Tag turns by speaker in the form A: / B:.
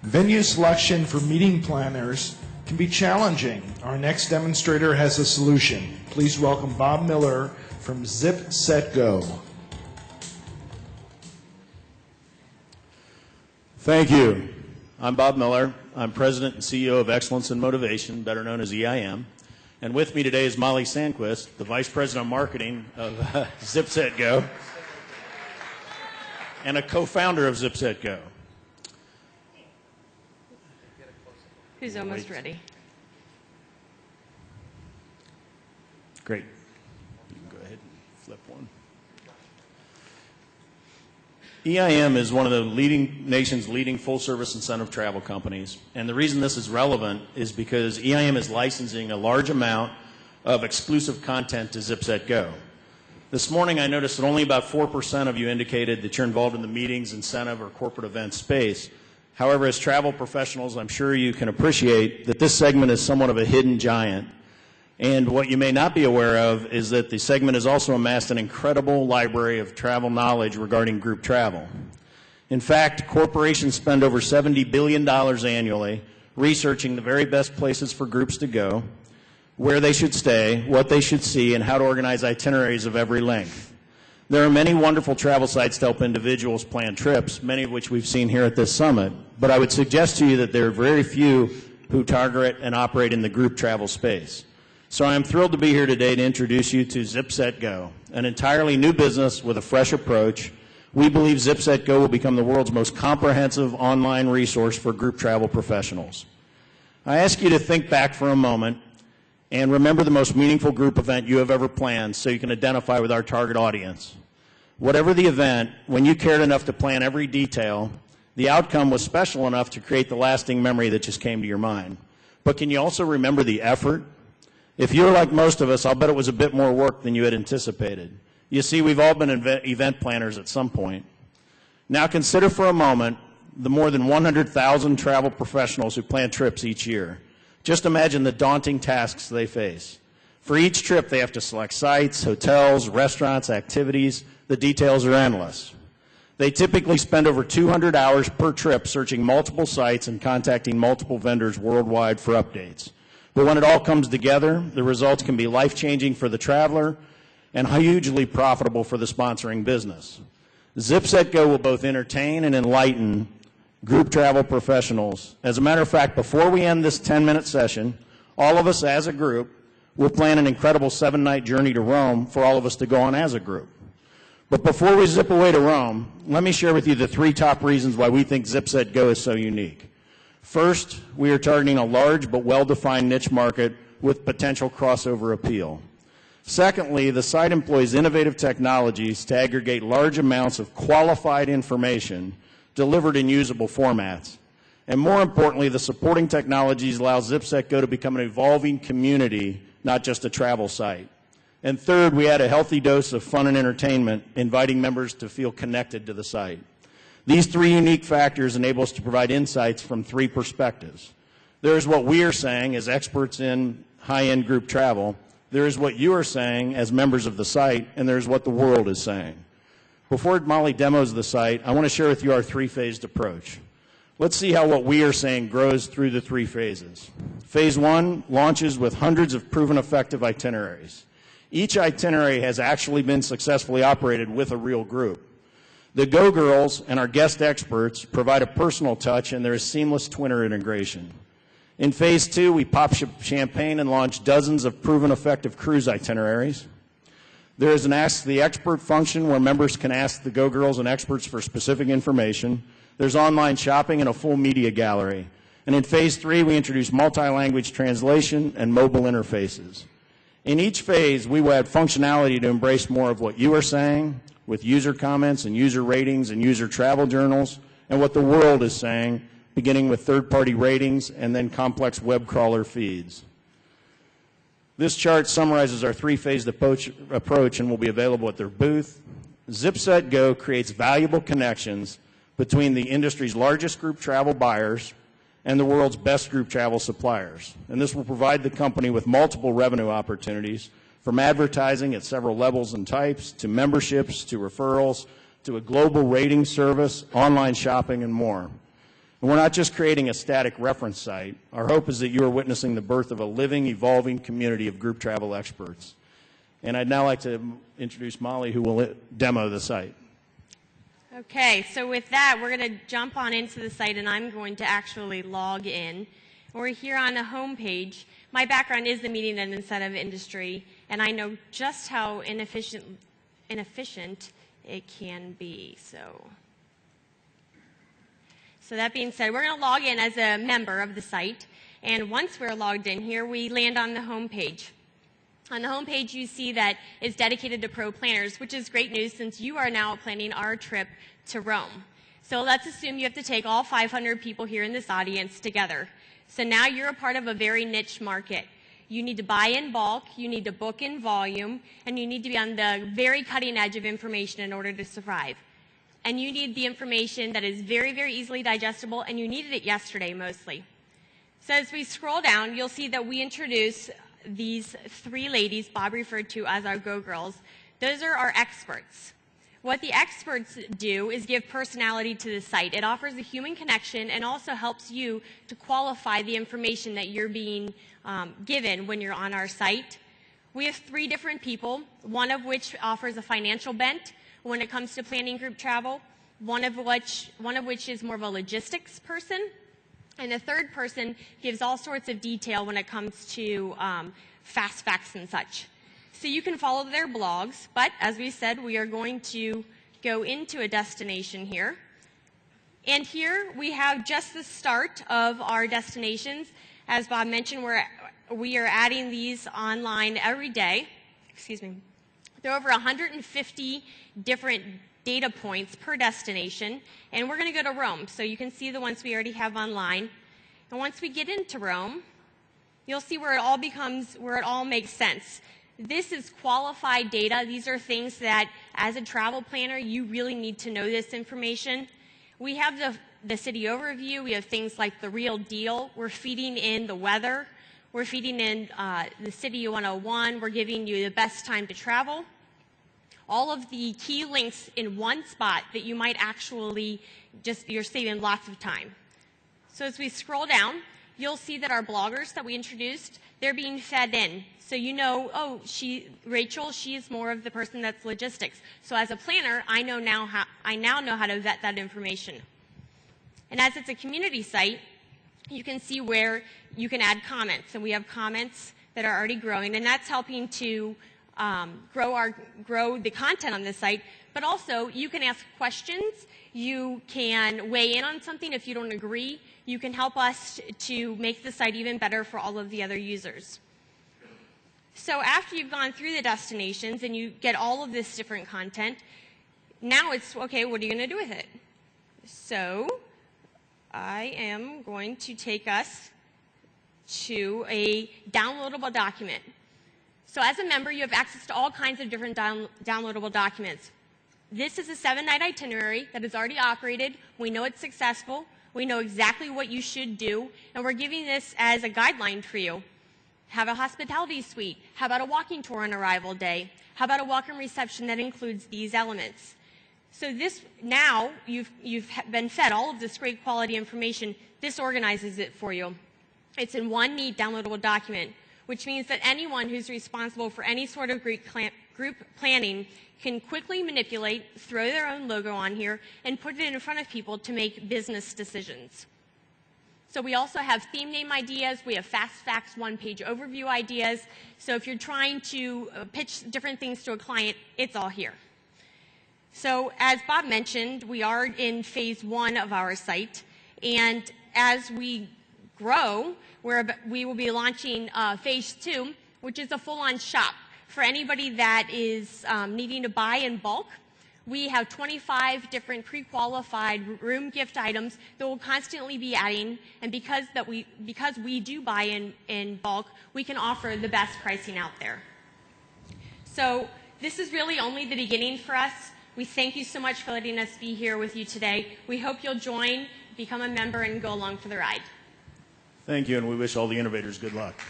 A: Venue selection for meeting planners can be challenging. Our next demonstrator has a solution. Please welcome Bob Miller from Zip Set Go.
B: Thank you. I'm Bob Miller. I'm President and CEO of Excellence in Motivation, better known as EIM. And with me today is Molly Sandquist, the Vice President of Marketing of Zip Set Go and a co-founder of Zip Set Go.
C: Who's almost ready.
B: Great. You can go ahead and flip one. EIM is one of the nation's leading full-service incentive travel companies. And the reason this is relevant is because EIM is licensing a large amount of exclusive content to Zip Set Go. This morning I noticed that only about 4% of you indicated that you're involved in the meetings, incentive, or corporate event space. However, as travel professionals, I'm sure you can appreciate that this segment is somewhat of a hidden giant. And what you may not be aware of is that the segment has also amassed an incredible library of travel knowledge regarding group travel. In fact, corporations spend over $70 billion annually researching the very best places for groups to go, where they should stay, what they should see, and how to organize itineraries of every length. There are many wonderful travel sites to help individuals plan trips, many of which we've seen here at this summit, but I would suggest to you that there are very few who target and operate in the group travel space. So I am thrilled to be here today to introduce you to Zip Set Go, an entirely new business with a fresh approach. We believe Zip Set Go will become the world's most comprehensive online resource for group travel professionals. I ask you to think back for a moment and remember the most meaningful group event you have ever planned so you can identify with our target audience. Whatever the event, when you cared enough to plan every detail, the outcome was special enough to create the lasting memory that just came to your mind. But can you also remember the effort? If you're like most of us, I'll bet it was a bit more work than you had anticipated. You see, we've all been event planners at some point. Now consider for a moment the more than 100,000 travel professionals who plan trips each year. Just imagine the daunting tasks they face. For each trip, they have to select sites, hotels, restaurants, activities. The details are endless. They typically spend over 200 hours per trip searching multiple sites and contacting multiple vendors worldwide for updates. But when it all comes together, the results can be life-changing for the traveler and hugely profitable for the sponsoring business. Zip Set Go will both entertain and enlighten group travel professionals. As a matter of fact, before we end this 10-minute session, all of us as a group will plan an incredible 7-night journey to Rome for all of us to go on as a group. But before we zip away to Rome, let me share with you the 3 top reasons why we think Zip Set Go is so unique. First, we are targeting a large but well-defined niche market with potential crossover appeal. Secondly, the site employs innovative technologies to aggregate large amounts of qualified information delivered in usable formats. And more importantly, the supporting technologies allow Zip Set Go to become an evolving community, not just a travel site. And third, we add a healthy dose of fun and entertainment, inviting members to feel connected to the site. These 3 unique factors enable us to provide insights from 3 perspectives. There is what we are saying as experts in high-end group travel. There is what you are saying as members of the site, and there is what the world is saying. Before Molly demos the site, I want to share with you our 3-phased approach. Let's see how what we are saying grows through the 3 phases. Phase 1 launches with hundreds of proven effective itineraries. Each itinerary has actually been successfully operated with a real group. The Go Girls and our guest experts provide a personal touch, and there is seamless Twinner integration. In Phase 2, we pop champagne and launch dozens of proven effective cruise itineraries. There is an Ask the Expert function where members can ask the Go Girls and experts for specific information. There's online shopping and a full media gallery. And in Phase 3, we introduce multi-language translation and mobile interfaces. In each phase, we will add functionality to embrace more of what you are saying, with user comments and user ratings and user travel journals, and what the world is saying, beginning with third-party ratings and then complex web crawler feeds. This chart summarizes our 3-phased approach and will be available at their booth. Zip Set Go creates valuable connections between the industry's largest group travel buyers and the world's best group travel suppliers. And this will provide the company with multiple revenue opportunities, from advertising at several levels and types, to memberships, to referrals, to a global rating service, online shopping, and more. And we're not just creating a static reference site. Our hope is that you are witnessing the birth of a living, evolving community of group travel experts. And I'd now like to introduce Molly, who will demo the site.
C: Okay, so with that, we're going to jump on into the site, and I'm going to actually log in. We're here on the home page. My background is the meeting and incentive industry, and I know just how inefficient it can be. So that being said, we're going to log in as a member of the site, and once we're logged in here, we land on the home page. On the home page, you see that it's dedicated to pro planners, which is great news since you are now planning our trip to Rome. So let's assume you have to take all 500 people here in this audience together. So now you're a part of a very niche market. You need to buy in bulk, you need to book in volume, and you need to be on the very cutting edge of information in order to survive. And you need the information that is very, very easily digestible, and you needed it yesterday mostly. So as we scroll down, you'll see that we introduce these three ladies Bob referred to as our Go Girls. Those are our experts. What the experts do is give personality to the site. It offers a human connection and also helps you to qualify the information that you're being given when you're on our site. We have three different people, one of which offers a financial bent when it comes to planning group travel, one of which is more of a logistics person, and the third person gives all sorts of detail when it comes to fast facts and such. So you can follow their blogs, but as we said, we are going to go into a destination here. And here we have just the start of our destinations. As Bob mentioned, we are adding these online every day. Excuse me. There are over 150 different data points per destination, and we're going to go to Rome. So you can see the ones we already have online. And once we get into Rome, you'll see where it all makes sense. This is qualified data. These are things that, as a travel planner, you really need to know this information. We have the city overview. We have things like the real deal. We're feeding in the weather. We're feeding in the City 101. We're giving you the best time to travel. All of the key links in one spot that you might actually you're saving lots of time. So as we scroll down, you'll see that our bloggers that we introduced, they're being fed in. So you know, oh, Rachel, she is more of the person that's logistics. So as a planner, I now know how to vet that information. And as it's a community site, you can see where you can add comments. And we have comments that are already growing, and that's helping to grow the content on this site. But also, you can ask questions. You can weigh in on something if you don't agree. You can help us to make the site even better for all of the other users. So after you've gone through the destinations and you get all of this different content, now it's, okay, what are you going to do with it? So I am going to take us to a downloadable document. So as a member, you have access to all kinds of different downloadable documents. This is a 7-night itinerary that is already operated. We know it's successful. We know exactly what you should do, and we're giving this as a guideline for you. Have a hospitality suite. How about a walking tour on arrival day? How about a welcome reception that includes these elements? So this, now you've been fed all of this great quality information. This organizes it for you. It's in one neat downloadable document, which means that anyone who's responsible for any sort of group planning can quickly manipulate, throw their own logo on here, and put it in front of people to make business decisions. So we also have theme name ideas. We have fast facts, one-page overview ideas. So if you're trying to pitch different things to a client, it's all here. So as Bob mentioned, we are in phase 1 of our site. And as we grow, we will be launching phase 2, which is a full-on shop. For anybody that is needing to buy in bulk, we have 25 different pre-qualified room gift items that we'll constantly be adding, and because we do buy in bulk, we can offer the best pricing out there. So this is really only the beginning for us. We thank you so much for letting us be here with you today. We hope you'll join, become a member, and go along for the ride.
B: Thank you, and we wish all the innovators good luck.